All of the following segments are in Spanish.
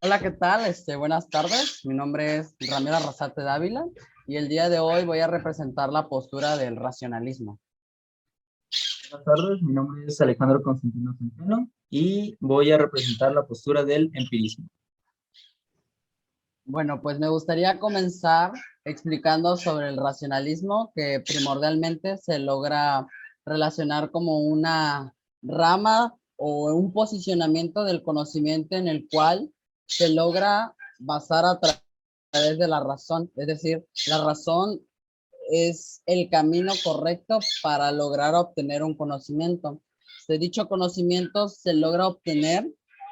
Hola, ¿qué tal? Buenas tardes. Mi nombre es Ramiro Arrasate Dávila y el día de hoy voy a representar la postura del racionalismo. Buenas tardes, mi nombre es Alejandro Constantino Centeno y voy a representar la postura del empirismo. Bueno, pues me gustaría comenzar explicando sobre el racionalismo, que primordialmente se logra relacionar como una rama o un posicionamiento del conocimiento en el cual se logra basar a través de la razón. Es decir, la razón es el camino correcto para lograr obtener un conocimiento. Dicho conocimiento se logra obtener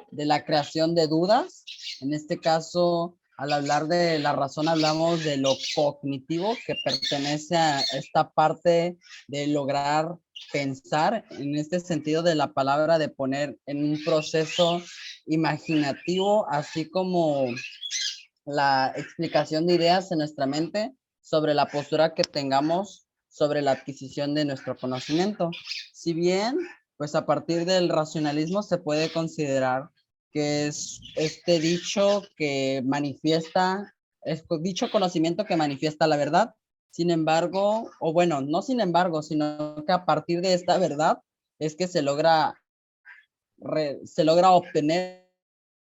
de la creación de dudas. En este caso, al hablar de la razón, hablamos de lo cognitivo, que pertenece a esta parte de lograr pensar, en este sentido de la palabra, de poner en un proceso imaginativo, así como la explicación de ideas en nuestra mente sobre la postura que tengamos sobre la adquisición de nuestro conocimiento. Si bien, pues a partir del racionalismo se puede considerar que es este dicho que manifiesta, es dicho conocimiento que manifiesta la verdad. Sin embargo, o bueno, no sin embargo, sino que a partir de esta verdad es que se logra obtener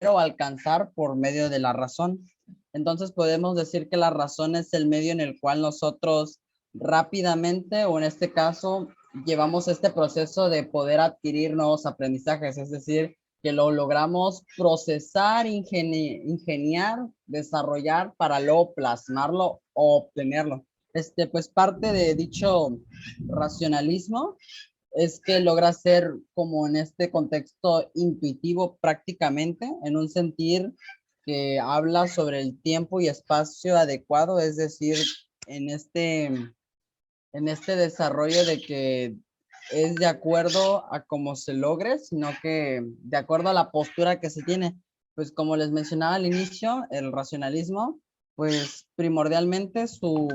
o alcanzar por medio de la razón. Entonces podemos decir que la razón es el medio en el cual nosotros rápidamente, o en este caso, llevamos este proceso de poder adquirir nuevos aprendizajes, es decir, que lo logramos procesar, ingeniar, desarrollar para luego plasmarlo o obtenerlo. Pues parte de dicho racionalismo es que logra ser como en este contexto intuitivo prácticamente, en un sentir que habla sobre el tiempo y espacio adecuado, es decir, en este desarrollo de que es de acuerdo a cómo se logre, sino que de acuerdo a la postura que se tiene. Pues como les mencionaba al inicio, el racionalismo, pues primordialmente su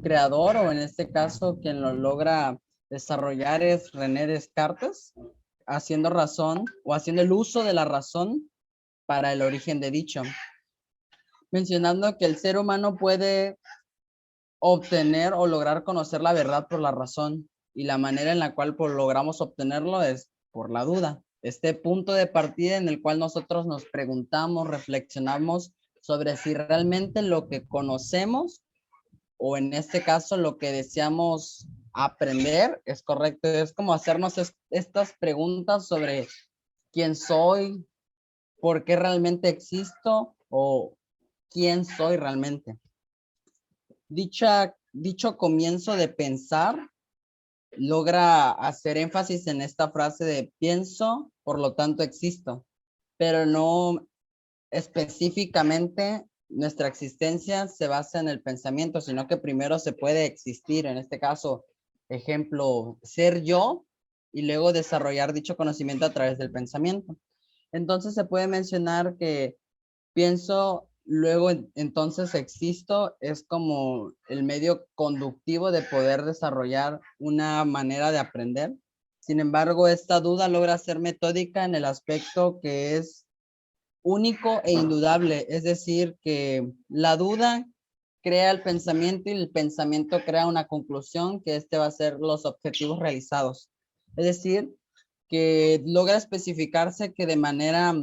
creador, o en este caso quien lo logra desarrollar, es René Descartes, haciendo razón o haciendo el uso de la razón para el origen de dicho, mencionando que el ser humano puede obtener o lograr conocer la verdad por la razón, y la manera en la cual logramos obtenerlo es por la duda. Este punto de partida en el cual nosotros nos preguntamos, reflexionamos sobre si realmente lo que conocemos, o en este caso lo que deseamos aprender, es correcto. Es como hacernos estas preguntas sobre quién soy, por qué realmente existo o quién soy realmente. Dicho comienzo de pensar logra hacer énfasis en esta frase de pienso, por lo tanto existo, pero no específicamente nuestra existencia se basa en el pensamiento, sino que primero se puede existir, en este caso, ejemplo, ser yo, y luego desarrollar dicho conocimiento a través del pensamiento. Entonces se puede mencionar que pienso, luego entonces existo, es como el medio conductivo de poder desarrollar una manera de aprender. Sin embargo, esta duda logra ser metódica en el aspecto que es único e indudable, es decir, que la duda crea el pensamiento y el pensamiento crea una conclusión, que este va a ser los objetivos realizados. Es decir, que logra especificarse que de manera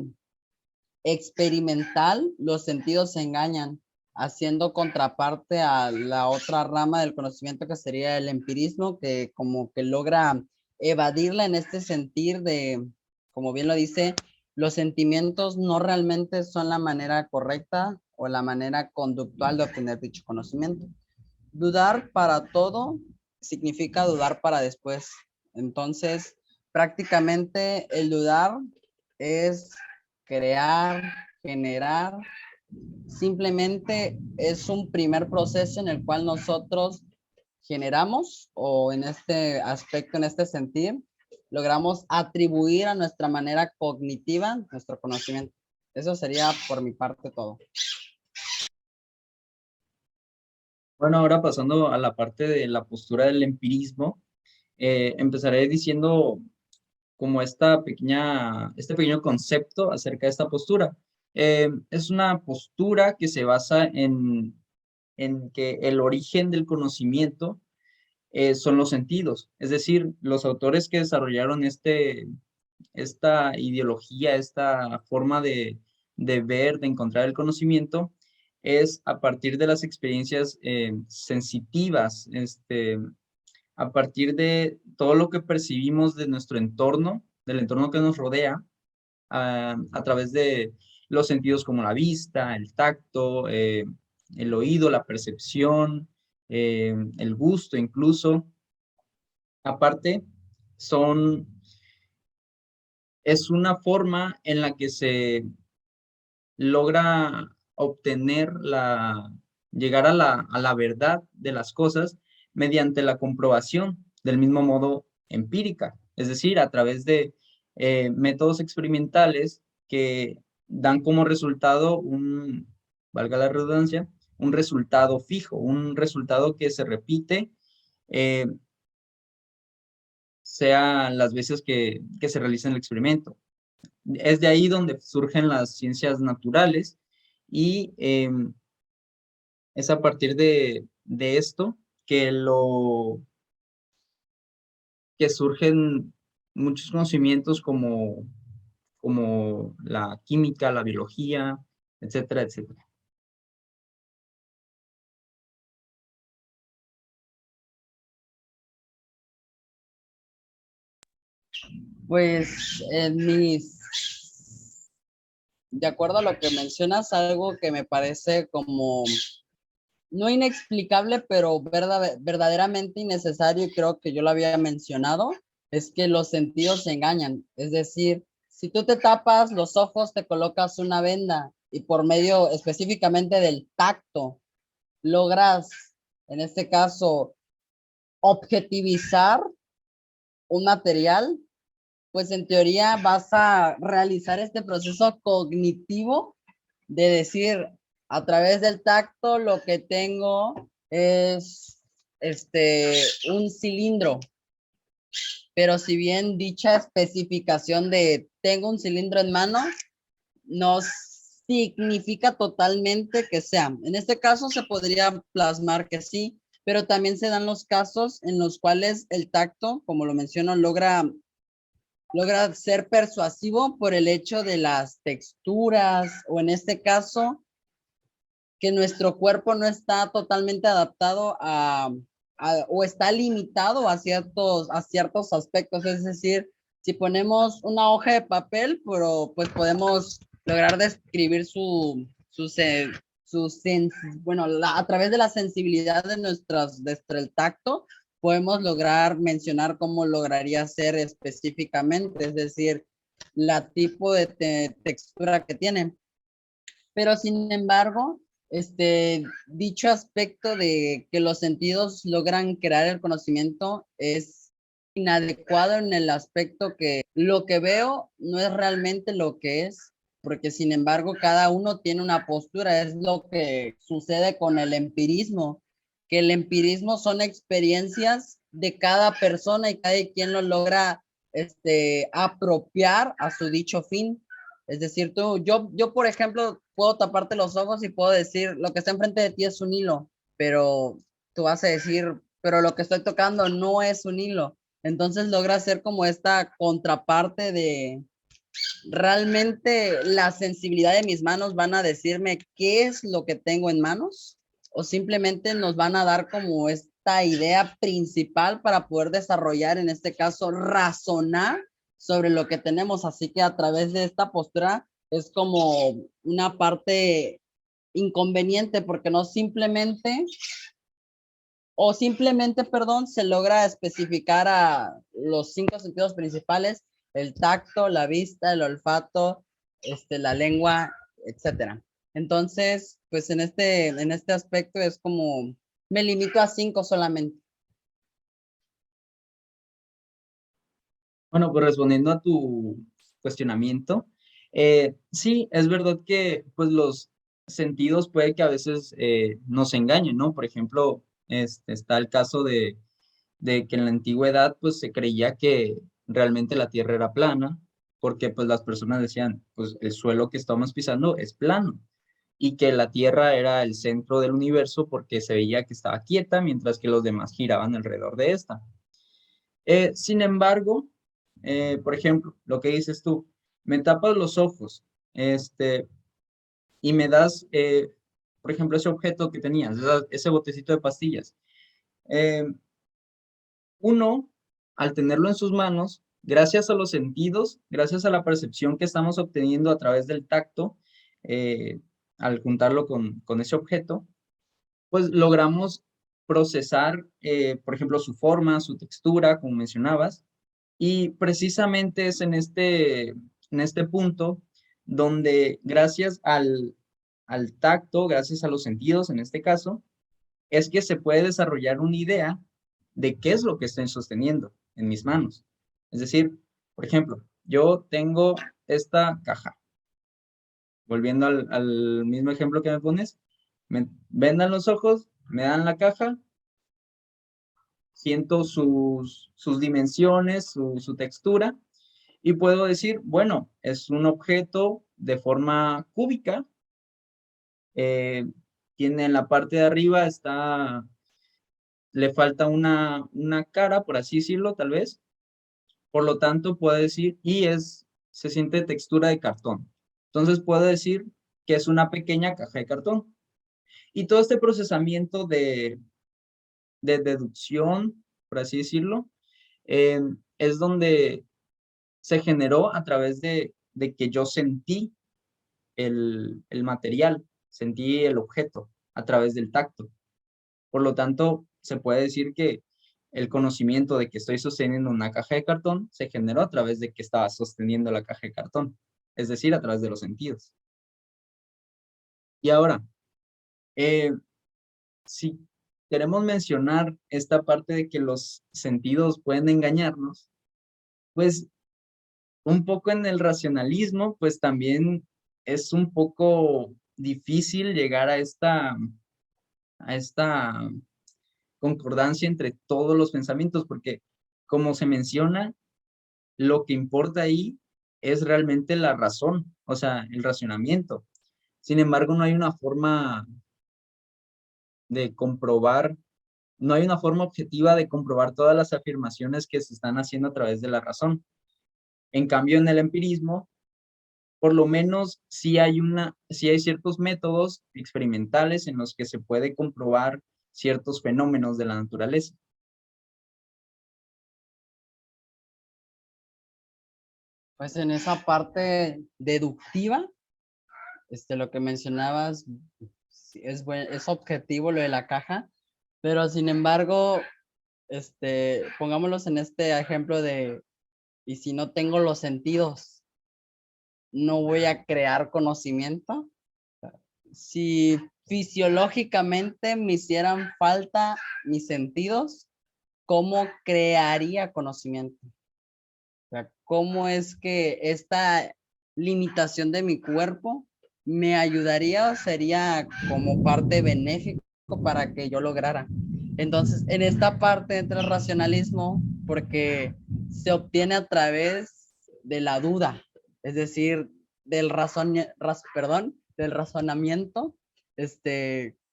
experimental los sentidos se engañan, haciendo contraparte a la otra rama del conocimiento, que sería el empirismo, que como que logra evadirla en este sentir de, como bien lo dice, los sentimientos no realmente son la manera correcta o la manera conductual de obtener dicho conocimiento. Dudar para todo significa dudar para después. Entonces, prácticamente el dudar es crear, generar. Simplemente es un primer proceso en el cual nosotros generamos, o en este aspecto, en este sentir, logramos atribuir a nuestra manera cognitiva nuestro conocimiento. Eso sería por mi parte todo. Bueno, ahora pasando a la parte de la postura del empirismo, empezaré diciendo como este pequeño concepto acerca de esta postura. Es una postura que se basa en que el origen del conocimiento son los sentidos. Es decir, los autores que desarrollaron esta ideología, esta forma de ver, de encontrar el conocimiento, es a partir de las experiencias sensitivas, a partir de todo lo que percibimos de nuestro entorno, del entorno que nos rodea, a través de los sentidos como la vista, el tacto, el oído, la percepción, el gusto incluso. Aparte, son, es una forma en la que se logra obtener llegar a la verdad de las cosas mediante la comprobación, del mismo modo empírica, es decir, a través de métodos experimentales que dan como resultado valga la redundancia, un resultado fijo, un resultado que se repite, eh, sea las veces que se realiza el experimento. Es de ahí donde surgen las ciencias naturales y es a partir de esto que, que surgen muchos conocimientos como la química, la biología, etcétera, etcétera. Pues de acuerdo a lo que mencionas, algo que me parece como no inexplicable, pero verdaderamente innecesario, y creo que yo lo había mencionado, es que los sentidos se engañan. Es decir, si tú te tapas los ojos, te colocas una venda y por medio específicamente del tacto logras, en este caso, objetivizar un material, pues en teoría vas a realizar este proceso cognitivo de decir, a través del tacto lo que tengo es un cilindro, pero si bien dicha especificación de tengo un cilindro en mano no significa totalmente que sea. En este caso se podría plasmar que sí, pero también se dan los casos en los cuales el tacto, como lo menciono, logra ser persuasivo por el hecho de las texturas o en este caso que nuestro cuerpo no está totalmente adaptado o está limitado a ciertos aspectos. Es decir, si ponemos una hoja de papel, pero pues podemos lograr describir bueno, a través de la sensibilidad de el tacto, podemos lograr mencionar cómo lograría ser específicamente, es decir, la tipo de textura que tiene. Pero sin embargo, dicho aspecto de que los sentidos logran crear el conocimiento es inadecuado en el aspecto que lo que veo no es realmente lo que es, porque sin embargo cada uno tiene una postura, es lo que sucede con el empirismo, que el empirismo son experiencias de cada persona y cada quien lo logra apropiar a su dicho fin. Es decir, yo, por ejemplo, puedo taparte los ojos y puedo decir, lo que está enfrente de ti es un hilo, pero tú vas a decir, pero lo que estoy tocando no es un hilo. Entonces logra hacer como esta contraparte de realmente la sensibilidad de mis manos van a decirme qué es lo que tengo en manos o simplemente nos van a dar como esta idea principal para poder desarrollar, en este caso, razonar sobre lo que tenemos. Así que a través de esta postura es como una parte inconveniente porque no simplemente perdón, se logra especificar a los 5 sentidos principales, el tacto, la vista, el olfato, la lengua, etcétera. Entonces, pues en este aspecto es como, me limito a 5 solamente. Bueno, pues respondiendo a tu cuestionamiento, sí, es verdad que pues los sentidos puede que a veces nos engañen, ¿no? Por ejemplo, está el caso de que en la antigüedad pues se creía que realmente la Tierra era plana porque pues las personas decían, pues el suelo que estamos pisando es plano y que la Tierra era el centro del universo porque se veía que estaba quieta mientras que los demás giraban alrededor de esta. Sin embargo, por ejemplo, lo que dices tú, me tapas los ojos, y me das, por ejemplo, ese objeto que tenías, ese botecito de pastillas. Eh, Uno, al tenerlo en sus manos, gracias a los sentidos, gracias a la percepción que estamos obteniendo a través del tacto, eh, al juntarlo con ese objeto, pues logramos procesar, por ejemplo, su forma, su textura, como mencionabas, y precisamente es en este punto donde gracias al tacto, gracias a los sentidos en este caso, es que se puede desarrollar una idea de qué es lo que estoy sosteniendo en mis manos. Es decir, por ejemplo, yo tengo esta caja. Volviendo al mismo ejemplo que me pones, me vendan los ojos, me dan la caja, siento sus dimensiones, su textura, y puedo decir, bueno, es un objeto de forma cúbica, eh, tiene en la parte de arriba, le falta una cara, por así decirlo, tal vez, por lo tanto puedo decir, se siente textura de cartón. Entonces puedo decir que es una pequeña caja de cartón. Y todo este procesamiento de deducción, por así decirlo, eh, es donde se generó a través de que yo sentí el material, sentí el objeto a través del tacto. Por lo tanto, se puede decir que el conocimiento de que estoy sosteniendo una caja de cartón se generó a través de que estaba sosteniendo la caja de cartón, es decir, a través de los sentidos. Y ahora, eh, si queremos mencionar esta parte de que los sentidos pueden engañarnos, pues un poco en el racionalismo, pues también es un poco difícil llegar a esta concordancia entre todos los pensamientos, porque como se menciona, lo que importa ahí es realmente la razón, o sea, el racionamiento. Sin embargo, no hay una forma de comprobar, no hay una forma objetiva de comprobar todas las afirmaciones que se están haciendo a través de la razón. En cambio, en el empirismo, por lo menos sí hay ciertos métodos experimentales en los que se puede comprobar ciertos fenómenos de la naturaleza. Pues en esa parte deductiva, lo que mencionabas, sí, es objetivo lo de la caja, pero sin embargo, pongámoslos en este ejemplo de, y si no tengo los sentidos, no voy a crear conocimiento. Si fisiológicamente me hicieran falta mis sentidos, ¿cómo crearía conocimiento? O sea, ¿cómo es que esta limitación de mi cuerpo me ayudaría o sería como parte benéfico para que yo lograra? Entonces, en esta parte entra el racionalismo porque se obtiene a través de la duda, es decir, del razonamiento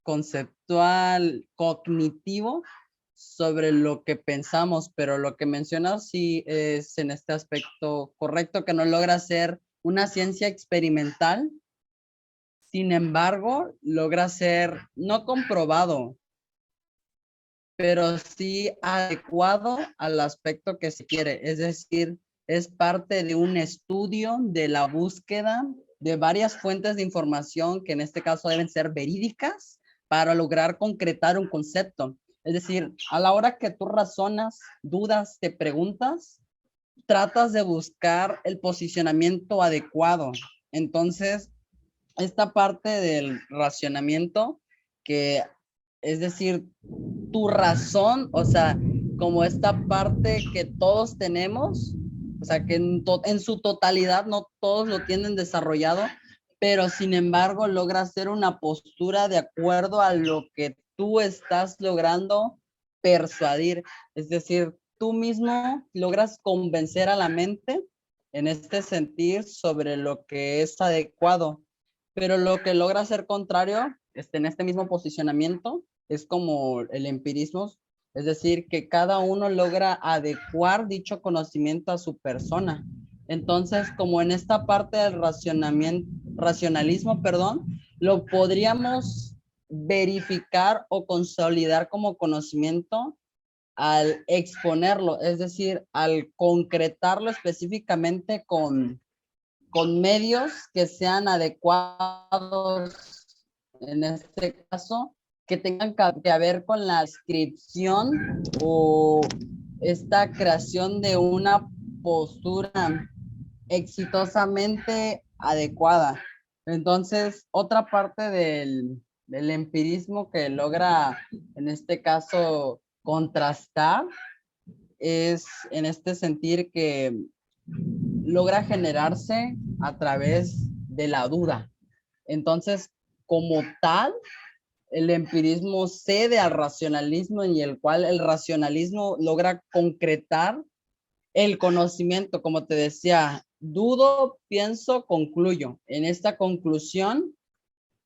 conceptual, cognitivo, sobre lo que pensamos, pero lo que mencionas sí es en este aspecto correcto, que no logra ser una ciencia experimental, sin embargo, logra ser no comprobado, pero sí adecuado al aspecto que se quiere, es decir, es parte de un estudio de la búsqueda de varias fuentes de información que en este caso deben ser verídicas para lograr concretar un concepto. Es decir, a la hora que tú razonas, dudas, te preguntas, tratas de buscar el posicionamiento adecuado. Entonces, esta parte del racionamiento, que es decir, tu razón, o sea, como esta parte que todos tenemos, o sea, que en su totalidad no todos lo tienen desarrollado, pero sin embargo logra hacer una postura de acuerdo a lo que tú estás logrando persuadir. Es decir, tú mismo logras convencer a la mente en este sentir sobre lo que es adecuado, pero lo que logra ser contrario, en este mismo posicionamiento, es como el empirismo, es decir, que cada uno logra adecuar dicho conocimiento a su persona. Entonces, como en esta parte del racionalismo, lo podríamos verificar o consolidar como conocimiento al exponerlo, es decir, al concretarlo específicamente con medios que sean adecuados, en este caso, que tengan que ver con la descripción o esta creación de una postura exitosamente adecuada. Entonces, otra parte del empirismo que logra, en este caso, contrastar es en este sentir que logra generarse a través de la duda. Entonces, como tal, el empirismo cede al racionalismo y el cual el racionalismo logra concretar el conocimiento, como te decía, dudo, pienso, concluyo. En esta conclusión,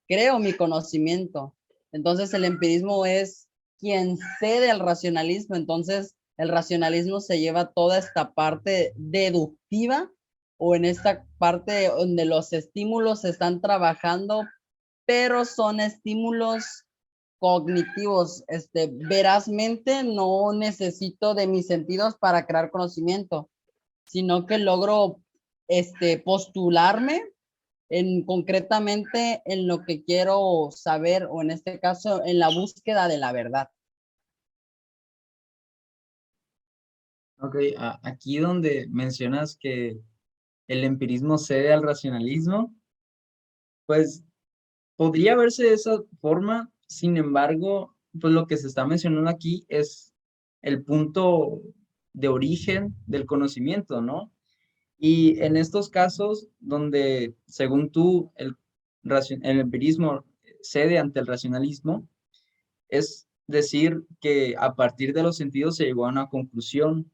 creo mi conocimiento. Entonces, el empirismo es quien cede al racionalismo. Entonces, el racionalismo se lleva toda esta parte deductiva o en esta parte donde los estímulos se están trabajando, pero son estímulos cognitivos. Verazmente no necesito de mis sentidos para crear conocimiento, sino que logro postularme concretamente en lo que quiero saber o en este caso en la búsqueda de la verdad. Ok, aquí donde mencionas que el empirismo cede al racionalismo, pues podría verse de esa forma. Sin embargo, pues lo que se está mencionando aquí es el punto de origen del conocimiento, ¿no? Y en estos casos donde, según tú, el empirismo cede ante el racionalismo, es decir, que a partir de los sentidos se llegó a una conclusión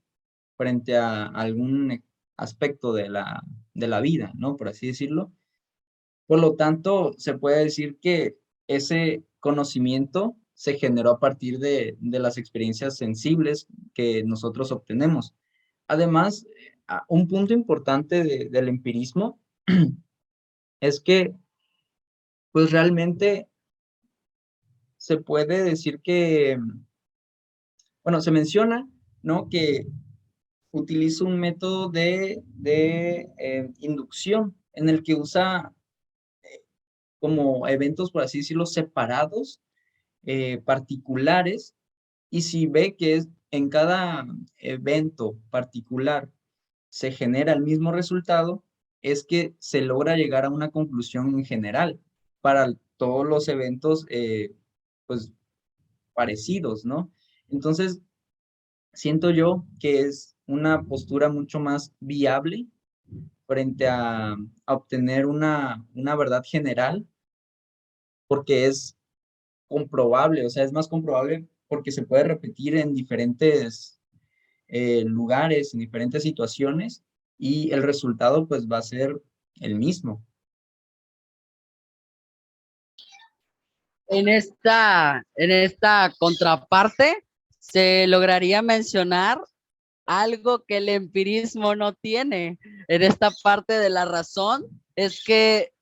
frente a algún aspecto de la vida, ¿no? Por así decirlo. Por lo tanto, se puede decir que ese conocimiento se generó a partir de las experiencias sensibles que nosotros obtenemos. Además, un punto importante del empirismo es que, pues realmente se puede decir que, bueno, se menciona, ¿no? Que utiliza un método de inducción en el que usa como eventos, por así decirlo, separados, particulares, y si ve que es, en cada evento particular se genera el mismo resultado, es que se logra llegar a una conclusión en general para todos los eventos, pues, parecidos, ¿no? Entonces, siento yo que es una postura mucho más viable frente a obtener una verdad general, porque es comprobable, o sea, es más comprobable porque se puede repetir en diferentes lugares, en diferentes situaciones, y el resultado pues va a ser el mismo. En esta contraparte se lograría mencionar algo que el empirismo no tiene. En esta parte de la razón es que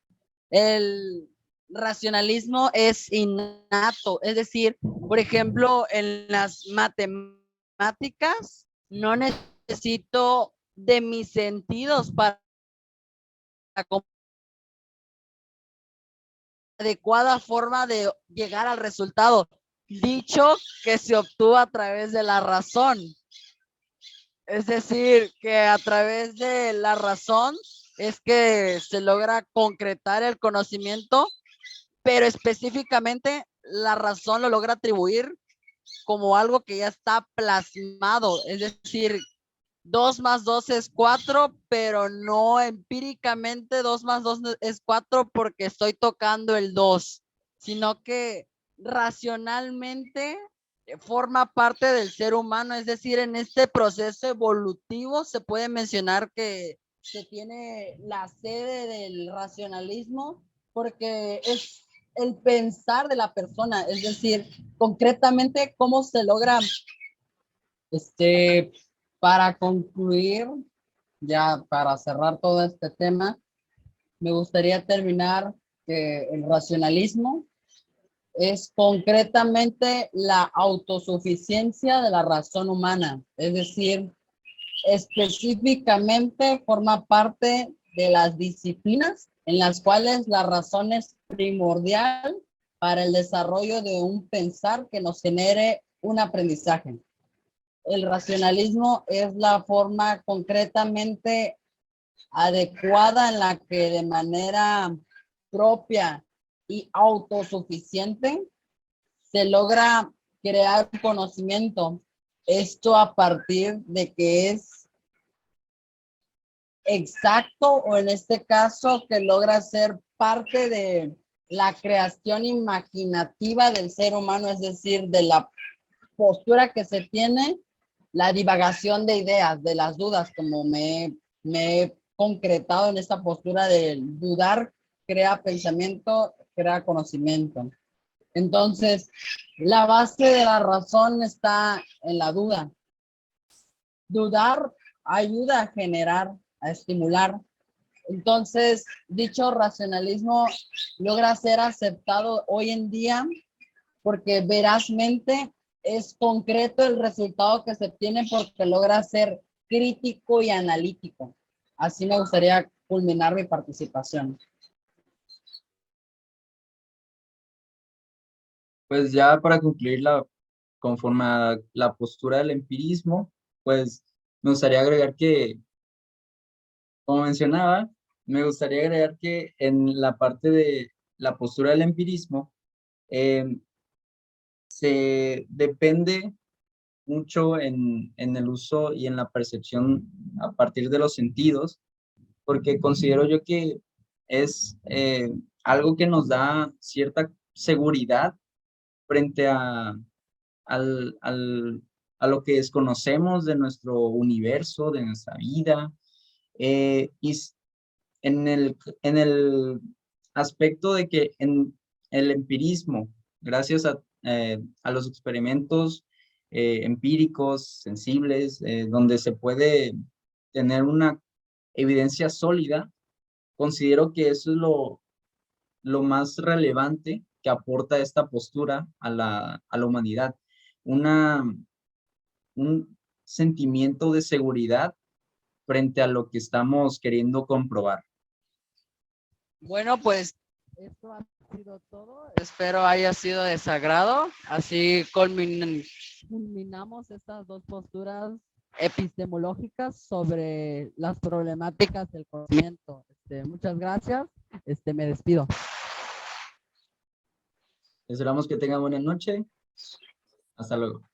el racionalismo es innato, es decir, por ejemplo, en las matemáticas no necesito de mis sentidos para adecuada forma de llegar al resultado, dicho que se obtuvo a través de la razón. Es decir, que a través de la razón es que se logra concretar el conocimiento, pero específicamente la razón lo logra atribuir como algo que ya está plasmado. Es decir, 2 más 2 es 4, pero no empíricamente 2 más 2 es 4 porque estoy tocando el 2, sino que racionalmente forma parte del ser humano. Es decir, en este proceso evolutivo se puede mencionar que se tiene la sede del racionalismo porque es el pensar de la persona, es decir, concretamente cómo se logra, para concluir, ya para cerrar todo este tema, me gustaría terminar que el racionalismo es concretamente la autosuficiencia de la razón humana, es decir, específicamente forma parte de las disciplinas en las cuales la razón es primordial para el desarrollo de un pensar que nos genere un aprendizaje. El racionalismo es la forma concretamente adecuada en la que de manera propia y autosuficiente se logra crear conocimiento. Esto a partir de que es exacto o en este caso que logra ser parte de la creación imaginativa del ser humano, es decir, de la postura que se tiene, la divagación de ideas, de las dudas, como me he concretado en esta postura de dudar, crea pensamiento, crea conocimiento. Entonces, la base de la razón está en la duda. Dudar ayuda a generar, a estimular. Entonces, dicho racionalismo logra ser aceptado hoy en día porque verazmente es concreto el resultado que se obtiene porque logra ser crítico y analítico. Así me gustaría culminar mi participación. Pues ya para concluir, conforme a la postura del empirismo, pues me gustaría agregar que, como mencionaba, me gustaría agregar que en la parte de la postura del empirismo, eh, se depende mucho en el uso y en la percepción a partir de los sentidos, porque considero yo que es algo que nos da cierta seguridad frente a lo que desconocemos de nuestro universo, de nuestra vida, y en el aspecto de que en el empirismo, gracias a los experimentos empíricos, sensibles, donde se puede tener una evidencia sólida, considero que eso es lo más relevante que aporta esta postura a la humanidad. Una, un sentimiento de seguridad frente a lo que estamos queriendo comprobar. Bueno, pues esto ha sido todo. Espero haya sido de sagrado. Así culminamos estas dos posturas epistemológicas sobre las problemáticas del conocimiento. Muchas gracias. Me despido. Esperamos que tengan buena noche. Hasta luego.